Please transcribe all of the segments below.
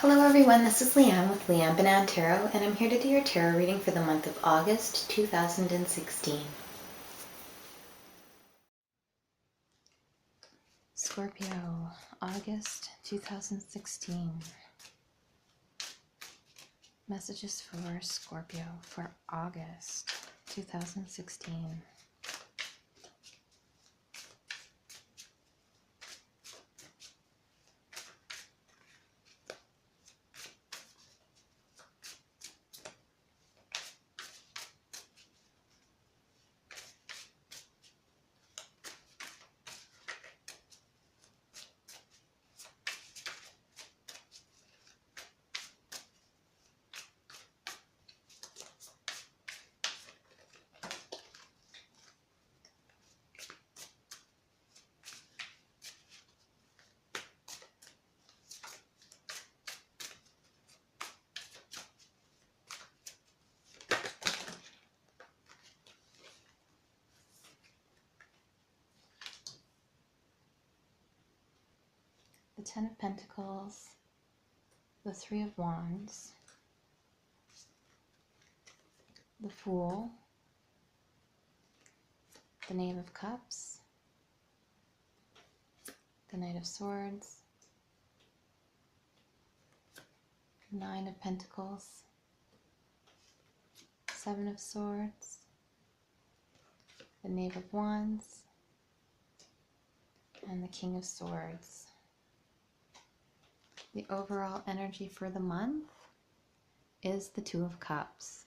Hello everyone, this is Leanne with Leanne Banan Tarot, and I'm here to do your tarot reading for the month of August 2016. Scorpio, August 2016. Messages for Scorpio for August 2016. The Ten of Pentacles, the Three of Wands, the Fool, the Knave of Cups, the Knight of Swords, Nine of Pentacles, Seven of Swords, the Knave of Wands, and the King of Swords. The overall energy for the month is the Two of Cups.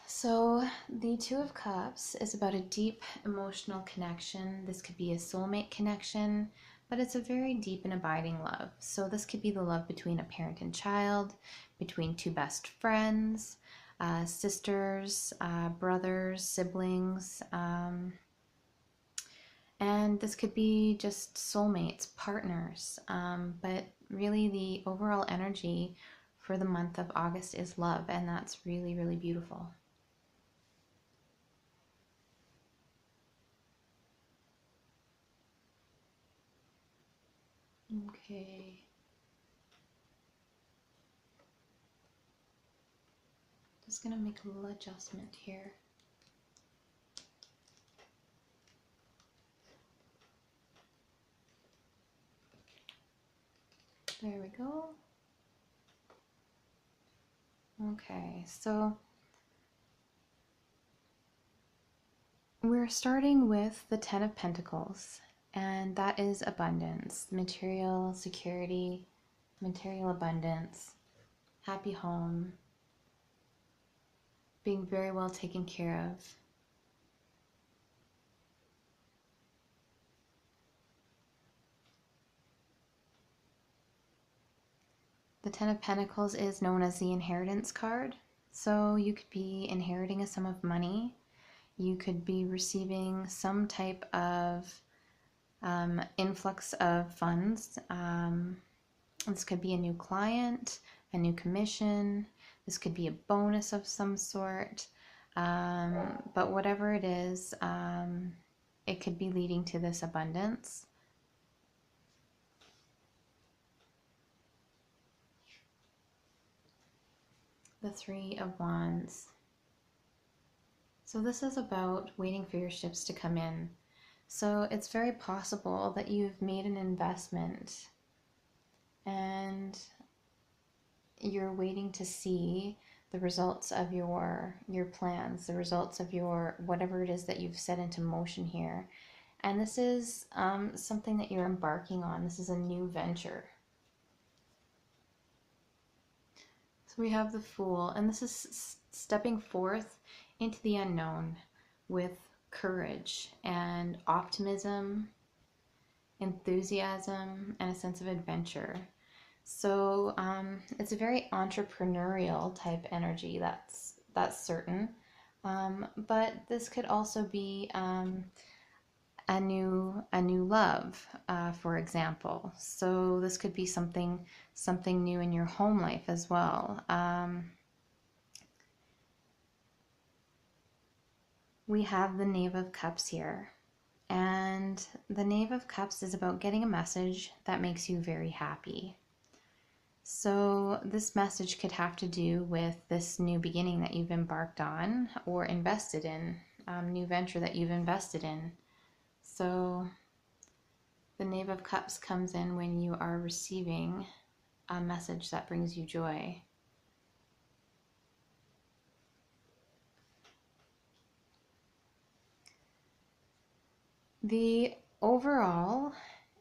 So the Two of Cups is about a deep emotional connection. This could be a soulmate connection, but it's a very deep and abiding love. So this could be the love between a parent and child, between two best friends, sisters, brothers, siblings, and this could be just soulmates, partners, but really the overall energy for the month of August is love, and that's really, really beautiful. Okay. Just gonna make a little adjustment here. There we go. Okay, so we're starting with the Ten of Pentacles, and that is abundance, material security, material abundance, happy home, being very well taken care of. The Ten of Pentacles is known as the inheritance card. So you could be inheriting a sum of money. You could be receiving some type of influx of funds. This could be a new client, a new commission. This could be a bonus of some sort. But whatever it is, it could be leading to this abundance. The Three of Wands. So this is about waiting for your ships to come in. So it's very possible that you've made an investment and you're waiting to see the results of your plans, the results of your whatever it is that you've set into motion here. And this is something that you're embarking on. This is a new venture. So we have the Fool, and this is stepping forth into the unknown with courage and optimism, enthusiasm, and a sense of adventure. So it's a very entrepreneurial type energy, that's certain. But this could also be a new love, for example. So this could be something new in your home life as well. We have the Knave of Cups here, and And the Knave of Cups is about getting a message that makes you very happy. So this message could have to do with this new beginning that you've embarked on or invested in, new venture that you've invested in. So the Knave of Cups comes in when you are receiving a message that brings you joy. The overall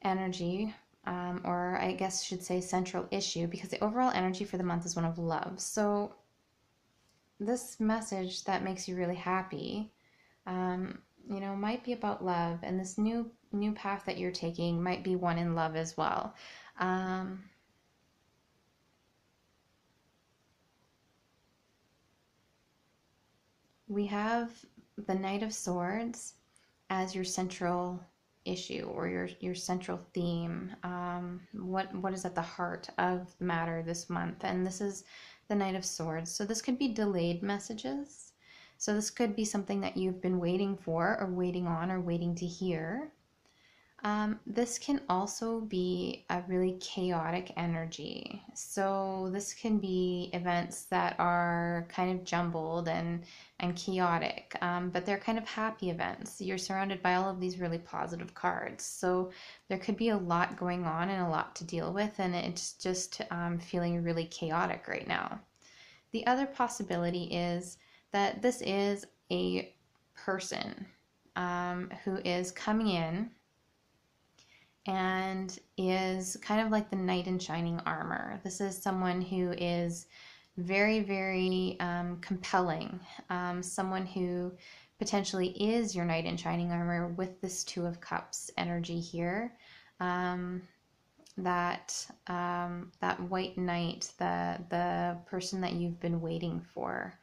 energy, or I guess I should say central issue, because the overall energy for the month is one of love. So this message that makes you really happy, might be about love, and this new path that you're taking might be one in love as well. We have the Knight of Swords as your central issue or your central theme. What is at the heart of the matter this month? And this is the Knight of Swords. So this could be delayed messages. So this could be something that you've been waiting for or waiting on or waiting to hear. This can also be a really chaotic energy. So this can be events that are kind of jumbled and chaotic, but they're kind of happy events. You're surrounded by all of these really positive cards. So there could be a lot going on and a lot to deal with, and it's just feeling really chaotic right now. The other possibility is that this is a person who is coming in and is kind of like the knight in shining armor. This is someone who is very, very compelling, someone who potentially is your knight in shining armor with this Two of Cups energy here. That white knight, the person that you've been waiting for.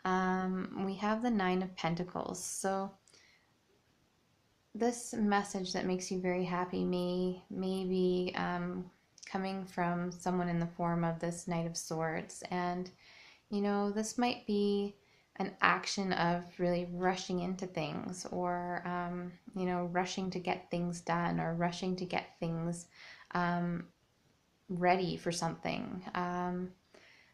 We have the Nine of Pentacles. So this message that makes you very happy may be coming from someone in the form of this Knight of Swords. And, this might be an action of really rushing into things or, rushing to get things done or rushing to get things ready for something.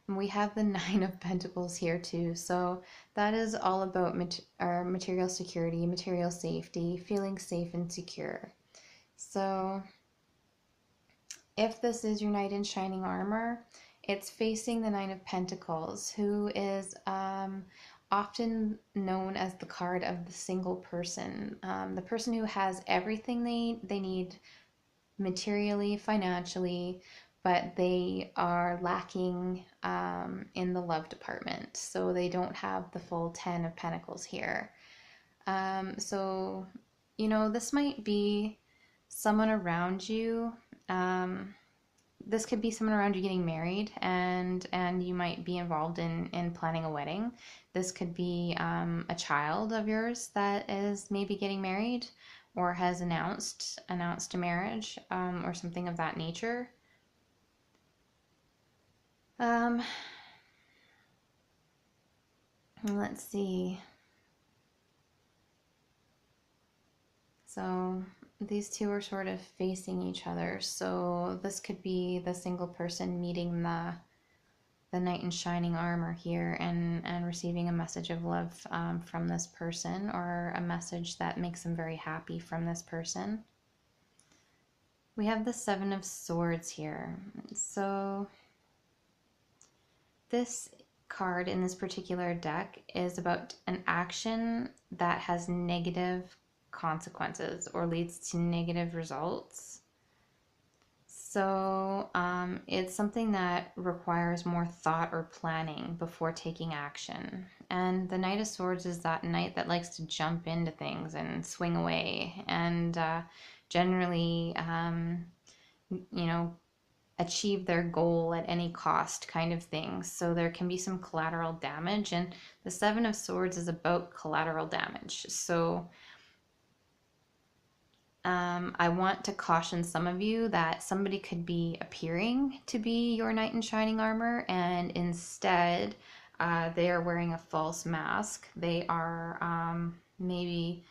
We have the Nine of Pentacles here too. So that is all about our material security, material safety, feeling safe and secure. So if this is your knight in shining armor, it's facing the Nine of Pentacles, who is often known as the card of the single person, the person who has everything they need materially, financially, but they are lacking in the love department. So they don't have the full 10 of Pentacles here. So, this might be someone around you. This could be someone around you getting married, and you might be involved in planning a wedding. This could be a child of yours that is maybe getting married or has announced a marriage, or something of that nature. Let's see. So these two are sort of facing each other. So this could be the single person meeting the knight in shining armor here and receiving a message of love from this person, or a message that makes them very happy from this person. We have the Seven of Swords here. So this card in this particular deck is about an action that has negative consequences or leads to negative results. So it's something that requires more thought or planning before taking action. And the Knight of Swords is that knight that likes to jump into things and swing away and generally, achieve their goal at any cost kind of thing. So there can be some collateral damage, and the Seven of Swords is about collateral damage. So I want to caution some of you that somebody could be appearing to be your knight in shining armor, and instead they are wearing a false mask. They are maybe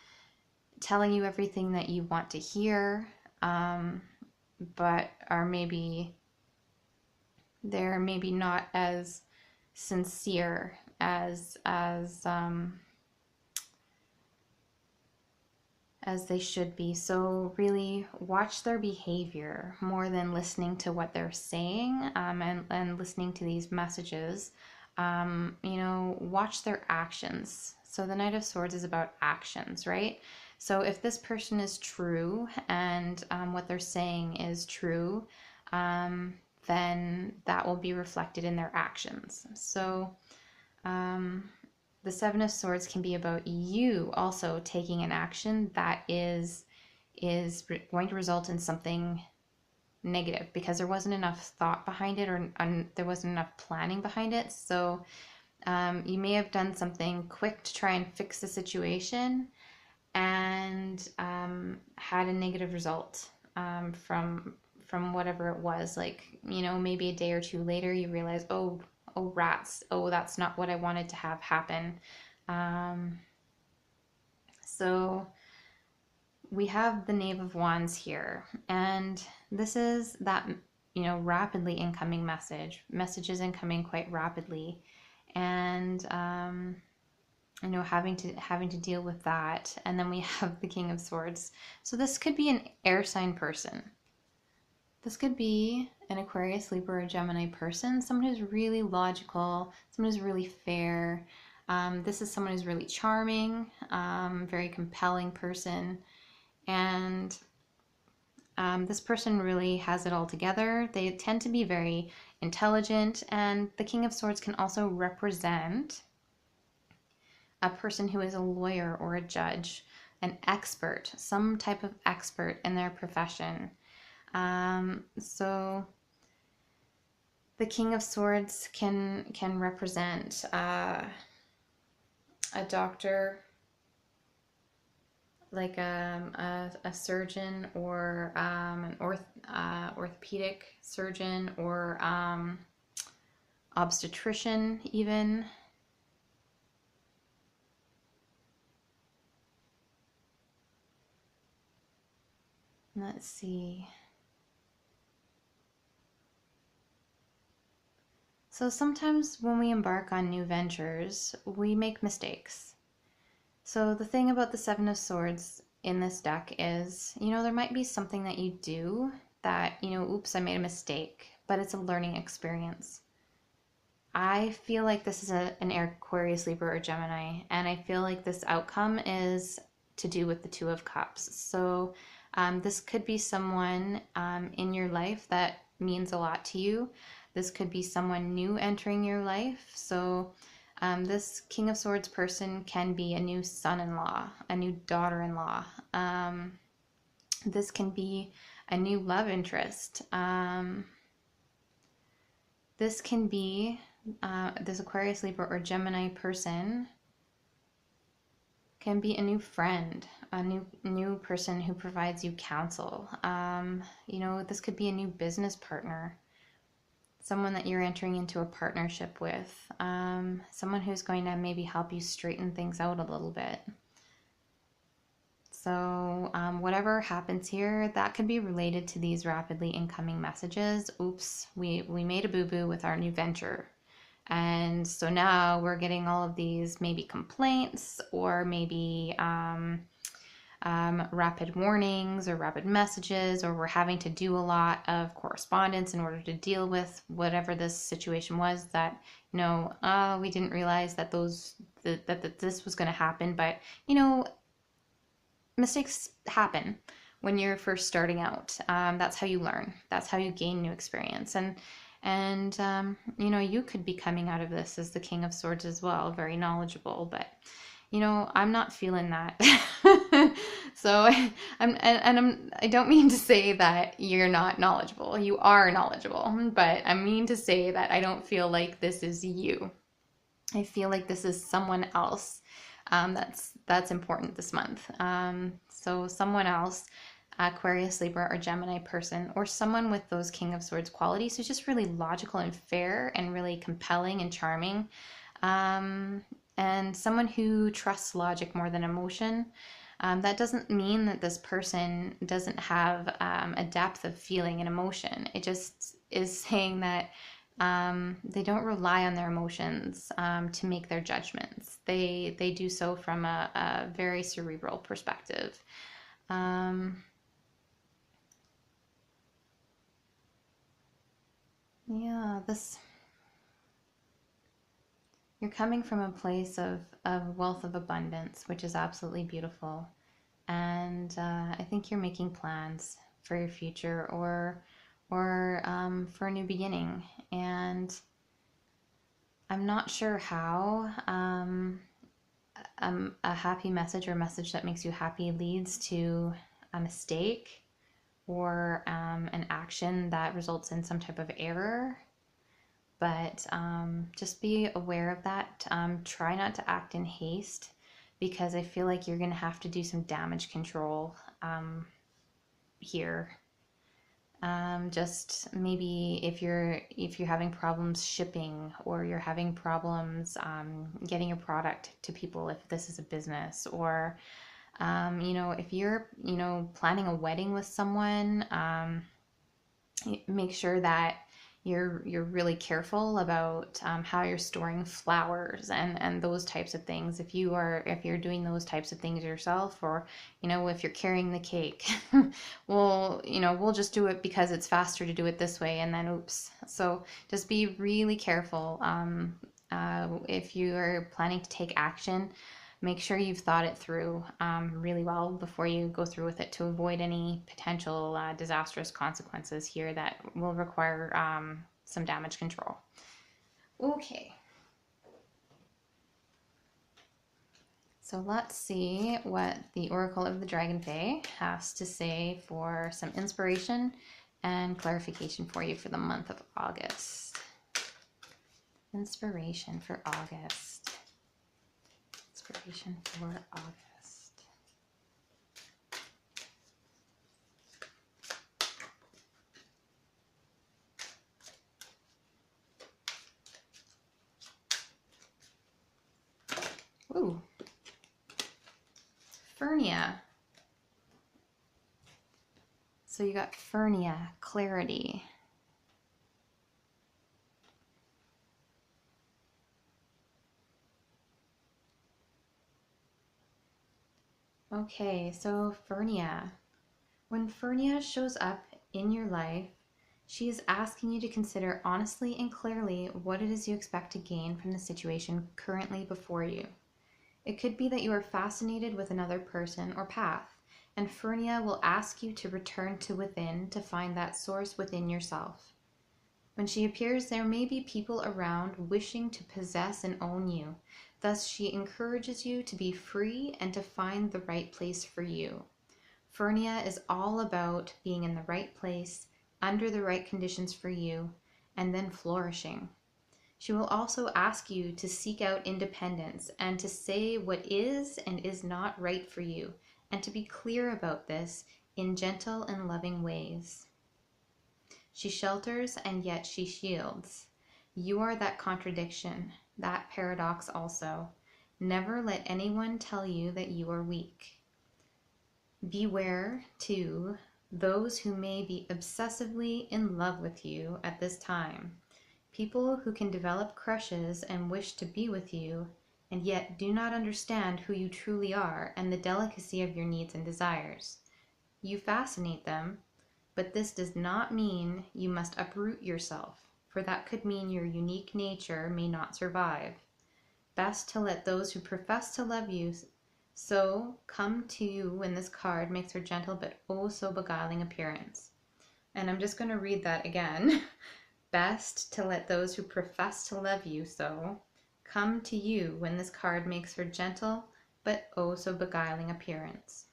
telling you everything that you want to hear, but are maybe they're maybe not as sincere as they should be. So really watch their behavior more than listening to what they're saying, and listening to these messages. Watch their actions. So the Knight of Swords is about actions, right? So if this person is true and what they're saying is true, then that will be reflected in their actions. So the Seven of Swords can be about you also taking an action that is going to result in something negative, because there wasn't enough thought behind it, or there wasn't enough planning behind it. So you may have done something quick to try and fix the situation, and had a negative result from whatever it was. Like, maybe a day or two later you realize, oh rats, oh, that's not what I wanted to have happen. So we have the Knave of Wands here, and this is that, rapidly incoming messages incoming quite rapidly, and having to deal with that. And then we have the King of Swords. So this could be an air sign person. This could be an Aquarius, Libra, or Gemini person, someone who's really logical, someone who's really fair. This is someone who's really charming, very compelling person. And this person really has it all together. They tend to be very intelligent, and the King of Swords can also represent a person who is a lawyer or a judge, an expert, some type of expert in their profession. So the King of Swords can represent a doctor, like a surgeon, or an orthopedic surgeon, or obstetrician even. Let's see. So sometimes when we embark on new ventures, we make mistakes. So the thing about the Seven of Swords in this deck is, there might be something that you do that, oops, I made a mistake, but it's a learning experience. I feel like this is an Aquarius, Libra, or Gemini, and I feel like this outcome is to do with the Two of Cups. So this could be someone in your life that means a lot to you. This could be someone new entering your life. So this King of Swords person can be a new son-in-law, a new daughter-in-law. This can be a new love interest. This can be this Aquarius, Libra, or Gemini person can be a new friend, a new person who provides you counsel. This could be a new business partner, someone that you're entering into a partnership with, someone who's going to maybe help you straighten things out a little bit. So whatever happens here, that could be related to these rapidly incoming messages. Oops, we made a boo-boo with our new venture. And so now we're getting all of these maybe complaints, or maybe rapid warnings or rapid messages, or we're having to do a lot of correspondence in order to deal with whatever this situation was that, we didn't realize that this was going to happen. But, mistakes happen when you're first starting out. That's how you learn. That's how you gain new experience. And you could be coming out of this as the King of Swords as well, very knowledgeable, but I'm not feeling that. So I don't mean to say that you're not knowledgeable. You are knowledgeable, but I mean to say that I don't feel like this is you. I feel like this is someone else that's important this month. So someone else, Aquarius, Libra, or Gemini person, or someone with those King of Swords qualities who's just really logical and fair and really compelling and charming, and someone who trusts logic more than emotion. That doesn't mean that this person doesn't have a depth of feeling and emotion. It just is saying that they don't rely on their emotions to make their judgments. They do so from a very cerebral perspective. Yeah, this you're coming from a place of wealth of abundance, which is absolutely beautiful. And I think you're making plans for your future or for a new beginning. And I'm not sure how a happy message or a message that makes you happy leads to a mistake or an action that results in some type of error. But just be aware of that. Try not to act in haste because I feel like you're going to have to do some damage control here. Just maybe if you're having problems shipping or you're having problems getting your product to people if this is a business or if you're planning a wedding with someone, make sure that you're really careful about how you're storing flowers and those types of things. If you're doing those types of things yourself, or if you're carrying the cake, we'll just do it because it's faster to do it this way, and then oops. So just be really careful. If you are planning to take action, make sure you've thought it through really well before you go through with it to avoid any potential disastrous consequences here that will require some damage control. Okay. So let's see what the Oracle of the Dragon Fae has to say for some inspiration and clarification for you for the month of August. Inspiration for August. Inspiration for August. Ooh. Furnia. So you got Furnia, clarity. Okay, so Furnia. When Furnia shows up in your life, she is asking you to consider honestly and clearly what it is you expect to gain from the situation currently before you. It could be that you are fascinated with another person or path, and Furnia will ask you to return to within to find that source within yourself. When she appears, there may be people around wishing to possess and own you. Thus, she encourages you to be free and to find the right place for you. Furnia is all about being in the right place, under the right conditions for you, and then flourishing. She will also ask you to seek out independence and to say what is and is not right for you, and to be clear about this in gentle and loving ways. She shelters and yet she shields. You are that contradiction, that paradox also. Never let anyone tell you that you are weak. Beware, too, those who may be obsessively in love with you at this time. People who can develop crushes and wish to be with you, and yet do not understand who you truly are and the delicacy of your needs and desires. You fascinate them, but this does not mean you must uproot yourself, for that could mean your unique nature may not survive. Best to let those who profess to love you so come to you when this card makes her gentle but oh so beguiling appearance. And I'm just going to read that again. Best to let those who profess to love you so come to you when this card makes her gentle but oh so beguiling appearance.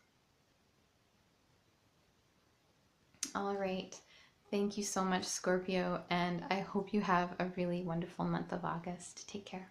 All right. Thank you so much, Scorpio, and I hope you have a really wonderful month of August. Take care.